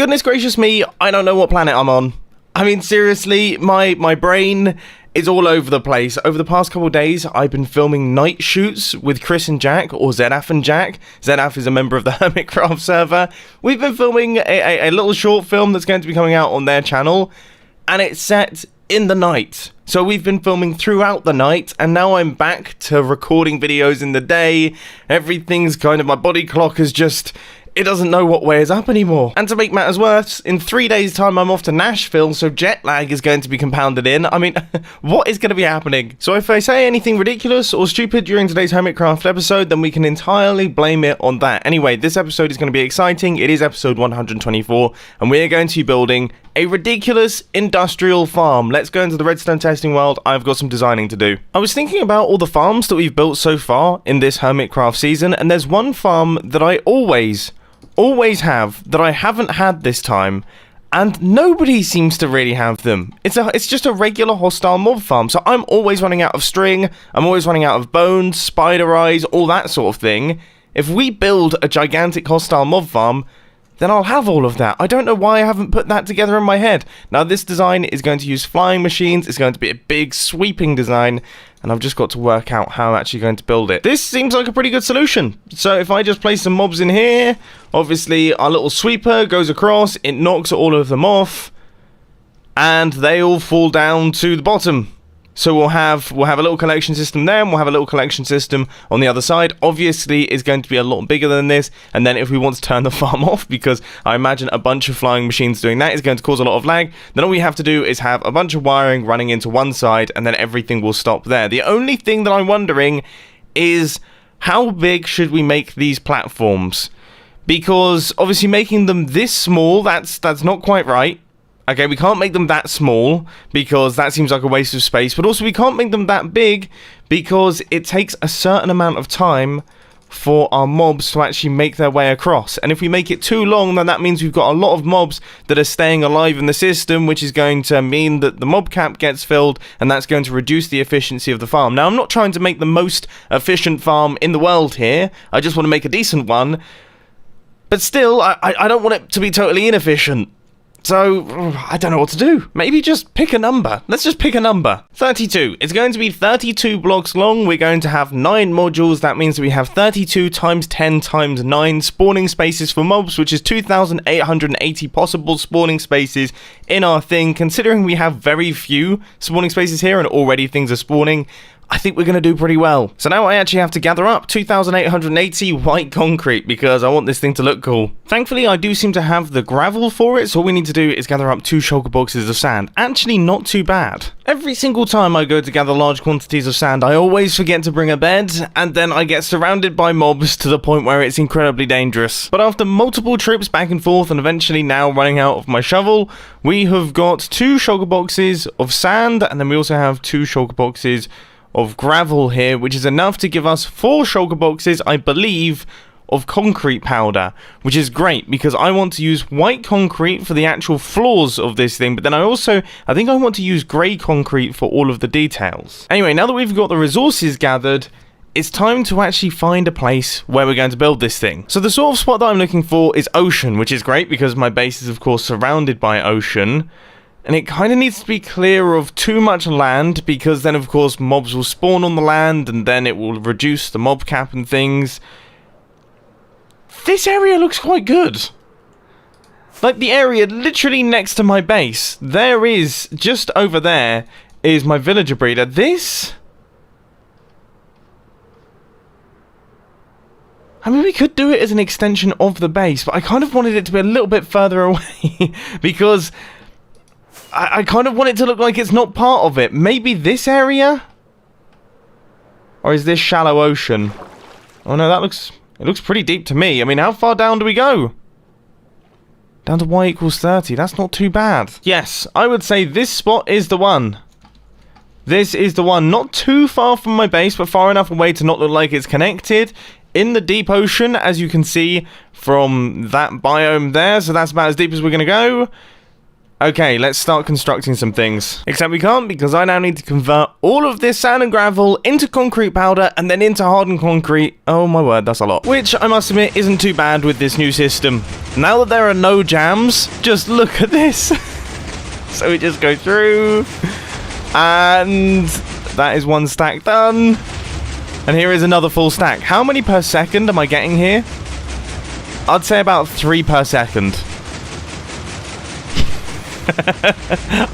goodness gracious me, I don't know what planet I'm on. I mean, seriously, my brain is all over the place. Over the past couple of days, I've been filming night shoots with Chris and Jack, or Zedaf and Jack. Zedaf is a member of the Hermitcraft server. We've been filming a little short film that's going to be coming out on their channel, and it's set in the night. So we've been filming throughout the night, and now I'm back to recording videos in the day. Everything's kind of, my body clock is just, it doesn't know what way is up anymore. And to make matters worse, in 3 days time I'm off to Nashville, so jet lag is going to be compounded in. I mean, what is going to be happening? So if I say anything ridiculous or stupid during today's Hermitcraft episode, then we can entirely blame it on that. Anyway, this episode is going to be exciting. It is episode 124, and we are going to be building a ridiculous industrial farm. Let's go into the redstone testing world. I've got some designing to do. I was thinking about all the farms that we've built so far in this Hermitcraft season, and there's one farm that I always have that I haven't had this time, and nobody seems to really have them. It's just a regular hostile mob farm, so I'm always running out of string, I'm always running out of bones, spider eyes, all that sort of thing. If we build a gigantic hostile mob farm, then I'll have all of that. I don't know why I haven't put that together in my head. Now, this design is going to use flying machines. It's going to be a big, sweeping design, and I've just got to work out how I'm actually going to build it. This seems like a pretty good solution. So if I just place some mobs in here, obviously our little sweeper goes across, it knocks all of them off, and they all fall down to the bottom. So we'll have a little collection system there, and we'll have a little collection system on the other side. Obviously, it's going to be a lot bigger than this, and then if we want to turn the farm off, because I imagine a bunch of flying machines doing that is going to cause a lot of lag, then all we have to do is have a bunch of wiring running into one side, and then everything will stop there. The only thing that I'm wondering is, how big should we make these platforms? Because, obviously, making them this small, that's not quite right. Okay, we can't make them that small, because that seems like a waste of space, but also we can't make them that big, because it takes a certain amount of time for our mobs to actually make their way across. And if we make it too long, then that means we've got a lot of mobs that are staying alive in the system, which is going to mean that the mob cap gets filled, and that's going to reduce the efficiency of the farm. Now, I'm not trying to make the most efficient farm in the world here, I just want to make a decent one, but still, I don't want it to be totally inefficient. So, I don't know what to do. Maybe just pick a number. Let's just pick a number. 32. It's going to be 32 blocks long. We're going to have 9 modules. That means we have 32 times 10 times 9 spawning spaces for mobs, which is 2,880 possible spawning spaces in our thing. Considering we have very few spawning spaces here and already things are spawning, I think we're going to do pretty well. So now I actually have to gather up 2,880 white concrete because I want this thing to look cool. Thankfully, I do seem to have the gravel for it, so all we need to do is gather up 2 shulker boxes of sand. Actually, not too bad. Every single time I go to gather large quantities of sand, I always forget to bring a bed, and then I get surrounded by mobs to the point where it's incredibly dangerous. But after multiple trips back and forth, and eventually now running out of my shovel, we have got 2 shulker boxes of sand, and then we also have 2 shulker boxes of gravel here, which is enough to give us 4 shulker boxes, I believe, of concrete powder, which is great because I want to use white concrete for the actual floors of this thing, but then I think I want to use grey concrete for all of the details. Anyway, now that we've got the resources gathered, it's time to actually find a place where we're going to build this thing. So the sort of spot that I'm looking for is ocean, which is great because my base is of course surrounded by ocean. And it kind of needs to be clear of too much land, because then of course mobs will spawn on the land and then it will reduce the mob cap and things. This area looks quite good. Like the area literally next to my base. There is, just over there, is my villager breeder. This? I mean, we could do it as an extension of the base, but I kind of wanted it to be a little bit further away because I kind of want it to look like it's not part of it. Maybe this area? Or is this shallow ocean? Oh no, it looks pretty deep to me. I mean, how far down do we go? Down to y equals 30. That's not too bad. Yes, I would say this spot is the one. This is the one. Not too far from my base, but far enough away to not look like it's connected. In the deep ocean, as you can see from that biome there. So that's about as deep as we're going to go. Okay, let's start constructing some things. Except we can't, because I now need to convert all of this sand and gravel into concrete powder and then into hardened concrete. Oh my word, that's a lot. Which, I must admit, isn't too bad with this new system. Now that there are no jams, just look at this. So we just go through, and that is one stack done. And here is another full stack. How many per second am I getting here? I'd say about 3 per second.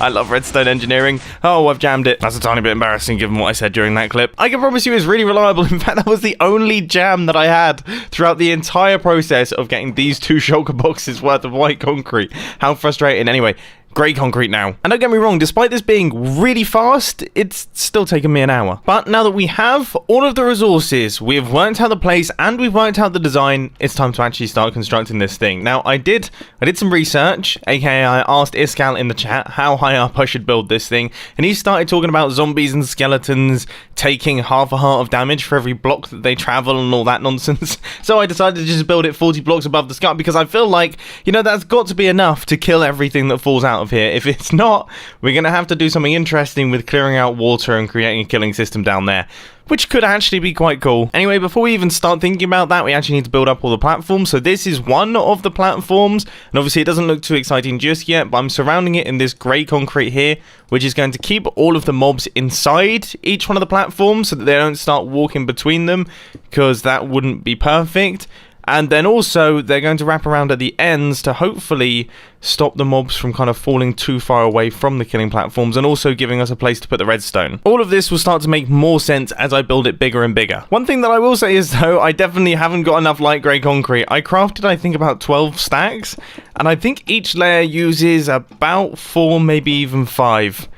I love redstone engineering. Oh, I've jammed it. That's a tiny bit embarrassing given what I said during that clip. I can promise you it's really reliable. In fact, that was the only jam that I had throughout the entire process of getting these 2 shulker boxes worth of white concrete. How frustrating. Anyway, grey concrete now. And don't get me wrong, despite this being really fast, it's still taken me an hour. But now that we have all of the resources, we have worked out the place and we've worked out the design, it's time to actually start constructing this thing. Now, I did some research, aka I asked Iskal in the chat how high up I should build this thing, and he started talking about zombies and skeletons taking half a heart of damage for every block that they travel and all that nonsense. So I decided to just build it 40 blocks above the sky because I feel like, you know, that's got to be enough to kill everything that falls out of here. If it's not, we're going to have to do something interesting with clearing out water and creating a killing system down there, which could actually be quite cool. Anyway, before we even start thinking about that, we actually need to build up all the platforms. So this is one of the platforms, and obviously it doesn't look too exciting just yet, but I'm surrounding it in this grey concrete here, which is going to keep all of the mobs inside each one of the platforms so that they don't start walking between them, because that wouldn't be perfect. And then also, they're going to wrap around at the ends to hopefully stop the mobs from kind of falling too far away from the killing platforms, and also giving us a place to put the redstone. All of this will start to make more sense as I build it bigger and bigger. One thing that I will say is, though, I definitely haven't got enough light grey concrete. I crafted, I think, about 12 stacks, and I think each layer uses about 4, maybe even 5.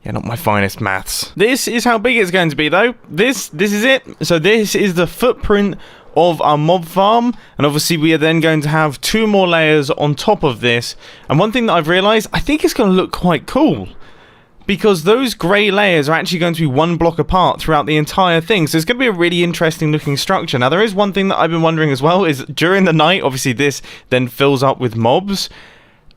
Yeah, not my finest maths. This is how big it's going to be, though. This is it. So this is the footprint of our mob farm, and obviously we are then going to have 2 more layers on top of this. And one thing that I've realized, I think it's going to look quite cool, because those grey layers are actually going to be 1 block apart throughout the entire thing. So it's going to be a really interesting looking structure. Now, there is one thing that I've been wondering as well, is during the night, obviously this then fills up with mobs,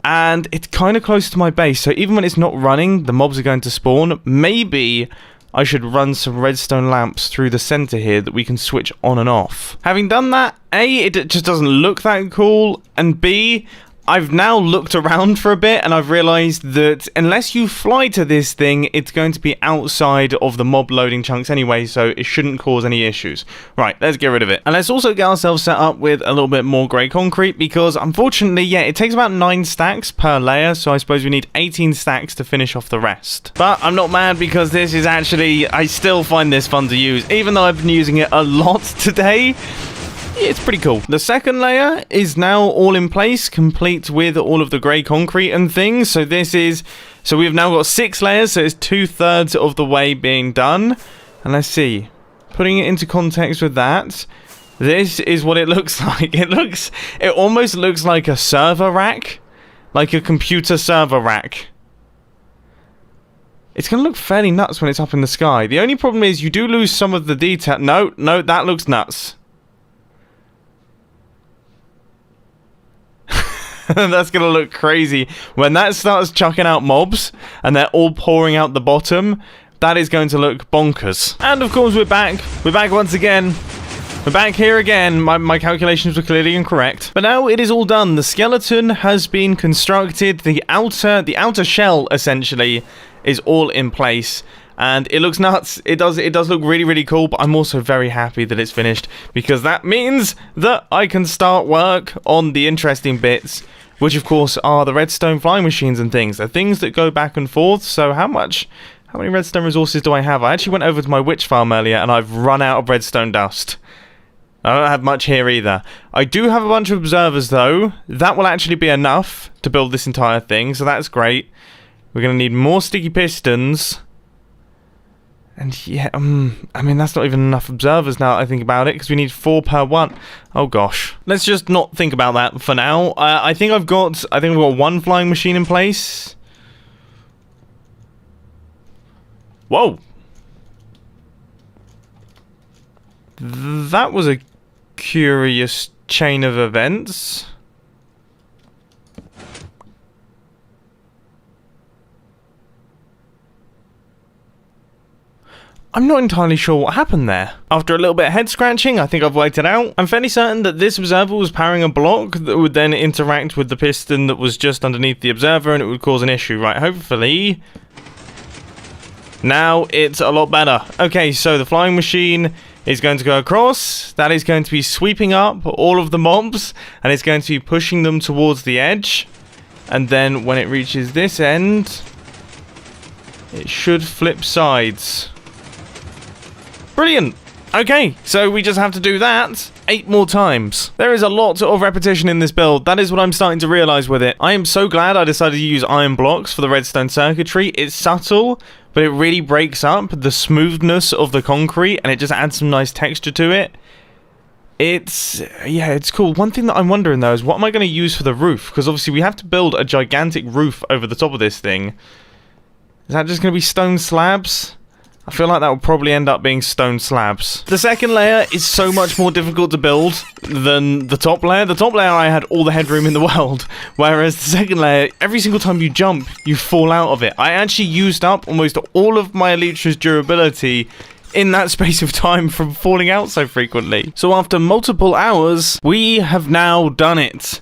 and it's kind of close to my base, so even when it's not running, the mobs are going to spawn. Maybe I should run some redstone lamps through the center here that we can switch on and off. Having done that, A, it just doesn't look that cool, and B, I've now looked around for a bit and I've realized that unless you fly to this thing, it's going to be outside of the mob loading chunks anyway, so it shouldn't cause any issues. Right, let's get rid of it. And let's also get ourselves set up with a little bit more grey concrete, because unfortunately, yeah, it takes about 9 stacks per layer, so I suppose we need 18 stacks to finish off the rest. But I'm not mad, because this is actually, I still find this fun to use, even though I've been using it a lot today. It's pretty cool. The second layer is now all in place, complete with all of the grey concrete and things. So we've now got 6 layers, so it's 2/3 of the way being done. And let's see, putting it into context with that, this is what it looks like. It almost looks like a server rack, like a computer server rack. It's going to look fairly nuts when it's up in the sky. The only problem is you do lose some of the detail. No, that looks nuts. That's going to look crazy. When that starts chucking out mobs and they're all pouring out the bottom, that is going to look bonkers. And of course, we're back. We're back once again. We're back here again. My calculations were clearly incorrect. But now it is all done. The skeleton has been constructed. The outer shell, essentially, is all in place. And it looks nuts. It does look really, really cool, but I'm also very happy that it's finished, because that means that I can start work on the interesting bits, which of course are the redstone flying machines and things. They're things that go back and forth. So how many redstone resources do I have? I actually went over to my witch farm earlier and I've run out of redstone dust. I don't have much here either. I do have a bunch of observers though. That will actually be enough to build this entire thing, so that's great. We're going to need more sticky pistons. And yeah, I mean, that's not even enough observers now that I think about it, because we need 4 per one. Oh gosh. Let's just not think about that for now. I think I've got 1 flying machine in place. Whoa. That was a curious chain of events. I'm not entirely sure what happened there. After a little bit of head scratching, I think I've worked it out. I'm fairly certain that this observer was powering a block that would then interact with the piston that was just underneath the observer, and it would cause an issue. Right, hopefully now it's a lot better. Okay, so the flying machine is going to go across. That is going to be sweeping up all of the mobs, and it's going to be pushing them towards the edge. And then when it reaches this end, it should flip sides. Brilliant. Okay, so we just have to do that 8 more times. There is a lot of repetition in this build. That is what I'm starting to realize with it. I am so glad I decided to use iron blocks for the redstone circuitry. It's subtle, but it really breaks up the smoothness of the concrete, and it just adds some nice texture to it. Yeah, it's cool. One thing that I'm wondering, though, is what am I going to use for the roof? Because obviously we have to build a gigantic roof over the top of this thing. Is that just going to be stone slabs? I feel like that will probably end up being stone slabs. The second layer is so much more difficult to build than the top layer. The top layer, I had all the headroom in the world, whereas the second layer, every single time you jump, you fall out of it. I actually used up almost all of my Elytra's durability in that space of time from falling out so frequently. So after multiple hours, we have now done it.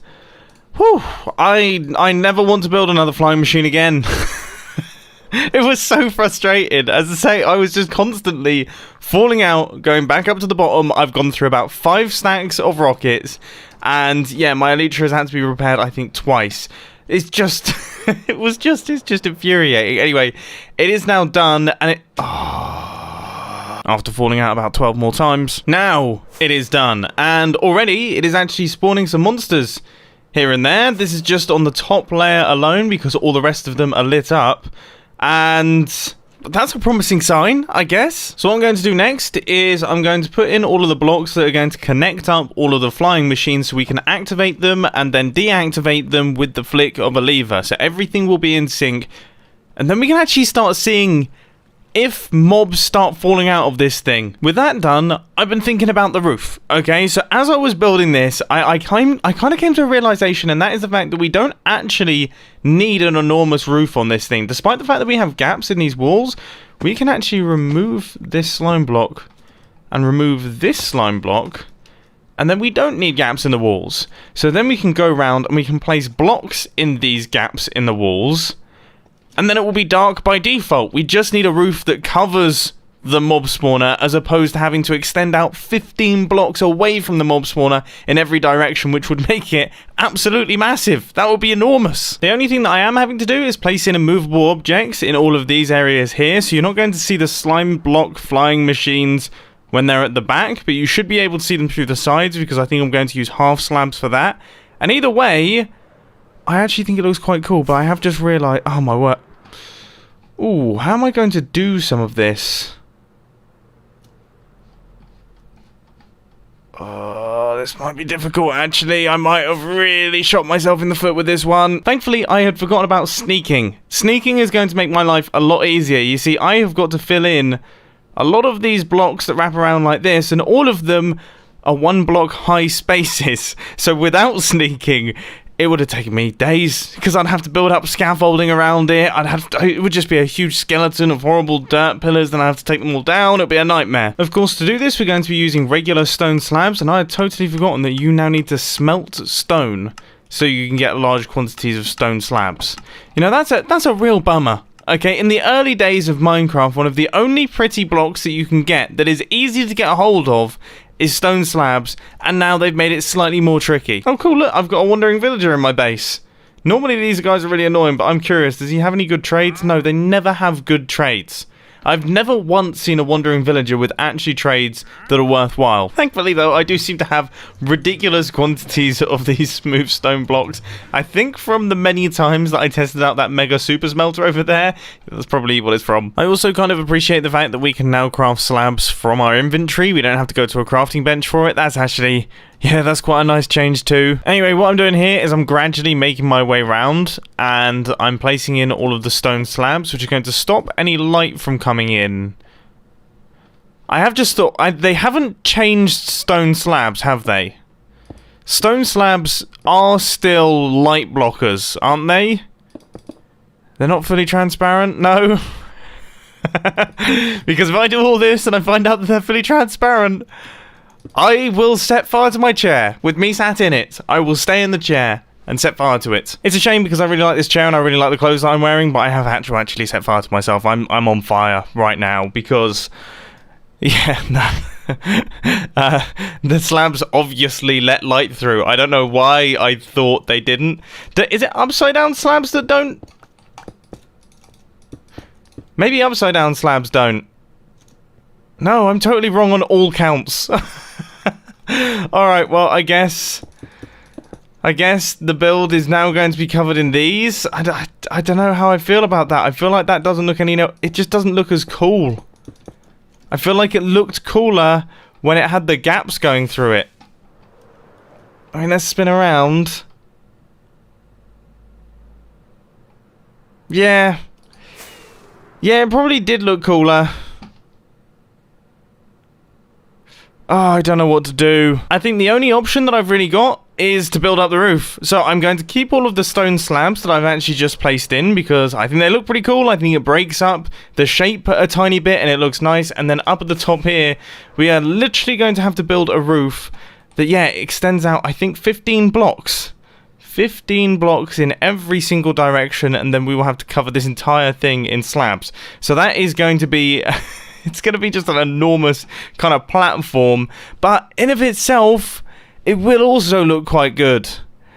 Whew, I never want to build another flying machine again. It was so frustrating. As I say, I was just constantly falling out, going back up to the bottom. I've gone through about 5 stacks of rockets, and yeah, my Elytra has had to be repaired, I think, twice. It's just, it's just infuriating. Anyway, it is now done, and after falling out about 12 more times, now it is done, and already it is actually spawning some monsters here and there. This is just on the top layer alone because all the rest of them are lit up. And that's a promising sign, I guess. So what I'm going to do next is I'm going to put in all of the blocks that are going to connect up all of the flying machines so we can activate them and then deactivate them with the flick of a lever. So everything will be in sync. And then we can actually start seeing if mobs start falling out of this thing. With that done, I've been thinking about the roof. Okay, so as I was building this, I kind of came to a realization, and that is the fact that we don't actually need an enormous roof on this thing. Despite the fact that we have gaps in these walls, we can actually remove this slime block and remove this slime block, and then we don't need gaps in the walls. So then we can go around and we can place blocks in these gaps in the walls, and then it will be dark by default. We just need a roof that covers the mob spawner, as opposed to having to extend out 15 blocks away from the mob spawner in every direction, which would make it absolutely massive. That would be enormous. The only thing that I am having to do is place in immovable objects in all of these areas here, so you're not going to see the slime block flying machines when they're at the back, but you should be able to see them through the sides, because I think I'm going to use half slabs for that. And either way, I actually think it looks quite cool, but I have just realised, oh my word. Ooh, how am I going to do some of this? This might be difficult, actually. I might have really shot myself in the foot with this one. Thankfully, I had forgotten about sneaking. Sneaking is going to make my life a lot easier. You see, I have got to fill in a lot of these blocks that wrap around like this, and all of them are 1 block high spaces. So without sneaking, it would have taken me days, because I'd have to build up scaffolding around it. It would just be a huge skeleton of horrible dirt pillars, then I'd have to take them all down. It'd be a nightmare. Of course, to do this, we're going to be using regular stone slabs, and I had totally forgotten that you now need to smelt stone so you can get large quantities of stone slabs. You know, that's a real bummer. Okay, in the early days of Minecraft, one of the only pretty blocks that you can get that is easy to get a hold of is stone slabs, and now they've made it slightly more tricky. Oh cool, look, I've got a wandering villager in my base. Normally these guys are really annoying, but I'm curious, does he have any good trades? No, they never have good trades. I've never once seen a wandering villager with actually trades that are worthwhile. Thankfully, though, I do seem to have ridiculous quantities of these smooth stone blocks. I think from the many times that I tested out that mega super smelter over there, that's probably what it's from. I also kind of appreciate the fact that we can now craft slabs from our inventory. We don't have to go to a crafting bench for it. That's actually... yeah, that's quite a nice change too. Anyway, what I'm doing here is I'm gradually making my way round, and I'm placing in all of the stone slabs, which are going to stop any light from coming in. I have just thought, they haven't changed stone slabs, have they? Stone slabs are still light blockers, aren't they? They're not fully transparent? No? Because if I do all this and I find out that they're fully transparent, I will set fire to my chair with me sat in it. I will stay in the chair and set fire to it. It's a shame because I really like this chair and I really like the clothes that I'm wearing, but I have had to actually set fire to myself. I'm on fire right now because, yeah, the slabs obviously let light through. I don't know why I thought they didn't. Is it upside down slabs that don't? Maybe upside down slabs don't. No, I'm totally wrong on all counts. Alright, well, I guess the build is now going to be covered in these. I don't know how I feel about that. I feel like that doesn't look it just doesn't look as cool. I feel like it looked cooler when it had the gaps going through it. I mean, let's spin around. Yeah. Yeah, it probably did look cooler. Oh, I don't know what to do. I think the only option that I've really got is to build up the roof. So I'm going to keep all of the stone slabs that I've actually just placed in because I think they look pretty cool. I think it breaks up the shape a tiny bit and it looks nice. And then up at the top here, we are literally going to have to build a roof that, yeah, extends out, I think, 15 blocks. 15 blocks in every single direction, and then we will have to cover this entire thing in slabs. So that is going to be... It's going to be just an enormous kind of platform, but in of itself, it will also look quite good.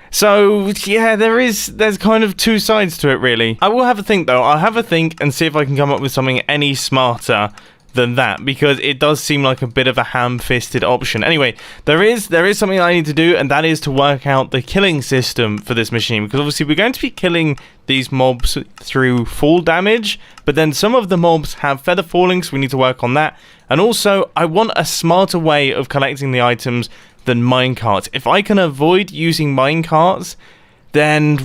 So, yeah, there's kind of two sides to it, really. I will have a think, though. I'll have a think and see if I can come up with something any smarter than that, because it does seem like a bit of a ham-fisted option. Anyway, there is something I need to do, and that is to work out the killing system for this machine, because obviously we're going to be killing these mobs through fall damage, but then some of the mobs have feather falling, so we need to work on that. And also, I want a smarter way of collecting the items than minecarts. If I can avoid using minecarts, then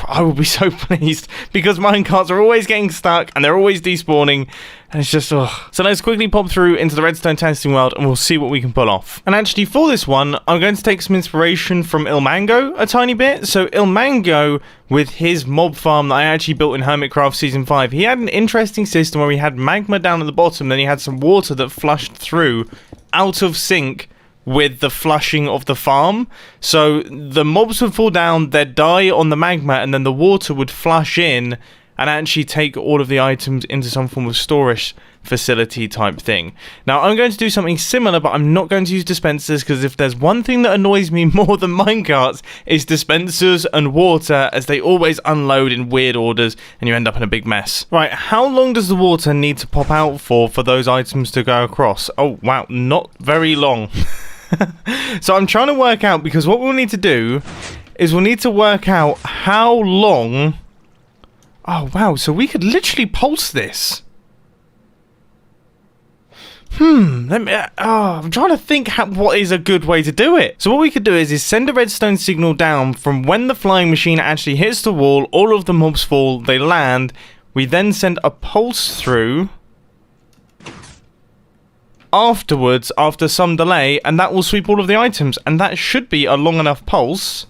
I will be so pleased, because minecarts are always getting stuck and they're always despawning, and it's just, ugh. So let's quickly pop through into the redstone testing world and we'll see what we can pull off. And actually for this one, I'm going to take some inspiration from Ilmango a tiny bit. So Ilmango, with his mob farm that I actually built in Hermitcraft Season 5, he had an interesting system where he had magma down at the bottom, then he had some water that flushed through out of sync with the flushing of the farm. So the mobs would fall down, they'd die on the magma, and then the water would flush in and actually take all of the items into some form of storage facility type thing. Now I'm going to do something similar, but I'm not going to use dispensers, because if there's one thing that annoys me more than minecarts, is dispensers and water, as they always unload in weird orders and you end up in a big mess. Right, how long does the water need to pop out for those items to go across? Oh wow, not very long. So I'm trying to work out, because what we'll need to do is we'll need to work out how long... Oh wow, so we could literally pulse this. I'm trying to think what is a good way to do it. So what we could do is send a redstone signal down from when the flying machine actually hits the wall, all of the mobs fall, they land. We then send a pulse through afterwards, after some delay, and that will sweep all of the items, and that should be a long enough pulse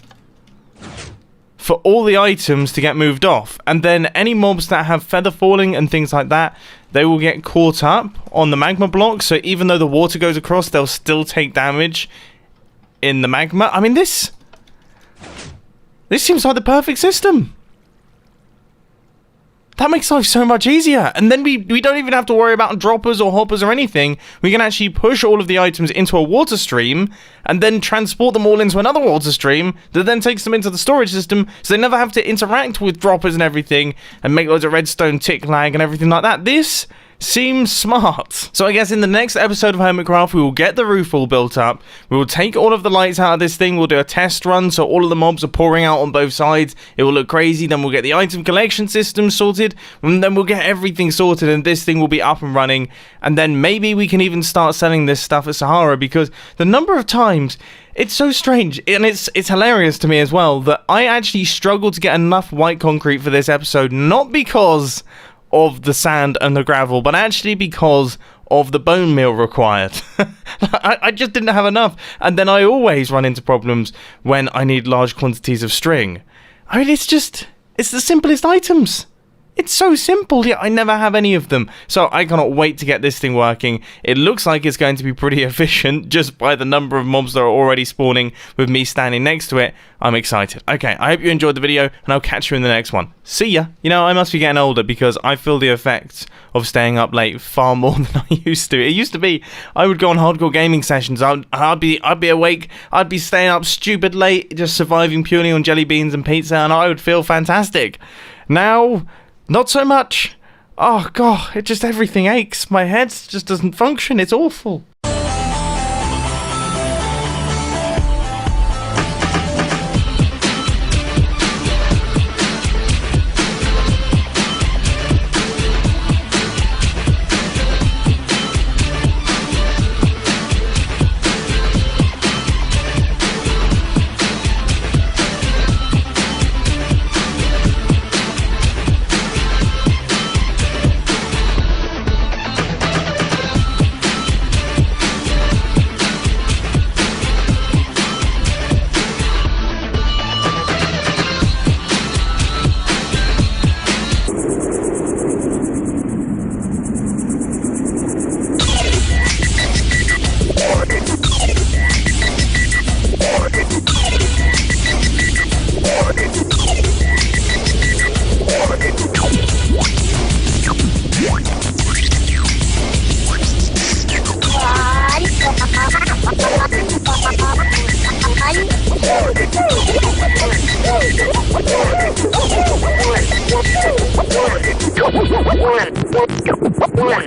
for all the items to get moved off. And then any mobs that have feather falling and things like that, they will get caught up on the magma block, so even though the water goes across, they'll still take damage in the magma. I mean, this seems like the perfect system. That makes life so much easier. And then we don't even have to worry about droppers or hoppers or anything. We can actually push all of the items into a water stream and then transport them all into another water stream that then takes them into the storage system, so they never have to interact with droppers and everything and make loads of redstone tick lag and everything like that. This seems smart. So I guess in the next episode of Hermitcraft, we will get the roof all built up. We will take all of the lights out of this thing. We'll do a test run, so all of the mobs are pouring out on both sides. It will look crazy. Then we'll get the item collection system sorted, and then we'll get everything sorted, and this thing will be up and running. And then maybe we can even start selling this stuff at Sahara, because the number of times... It's so strange, and it's hilarious to me as well, that I actually struggled to get enough white concrete for this episode, not because of the sand and the gravel, but actually because of the bone meal required. I just didn't have enough, and then I always run into problems when I need large quantities of string. I mean, it's the simplest items. It's so simple, yet I never have any of them. So I cannot wait to get this thing working. It looks like it's going to be pretty efficient just by the number of mobs that are already spawning with me standing next to it. I'm excited. Okay, I hope you enjoyed the video, and I'll catch you in the next one. See ya! You know, I must be getting older because I feel the effects of staying up late far more than I used to. It used to be, I would go on hardcore gaming sessions, I'd be awake, I'd be staying up stupid late, just surviving purely on jelly beans and pizza, and I would feel fantastic. Now, not so much. Oh god, everything aches. My head just doesn't function. It's awful. One.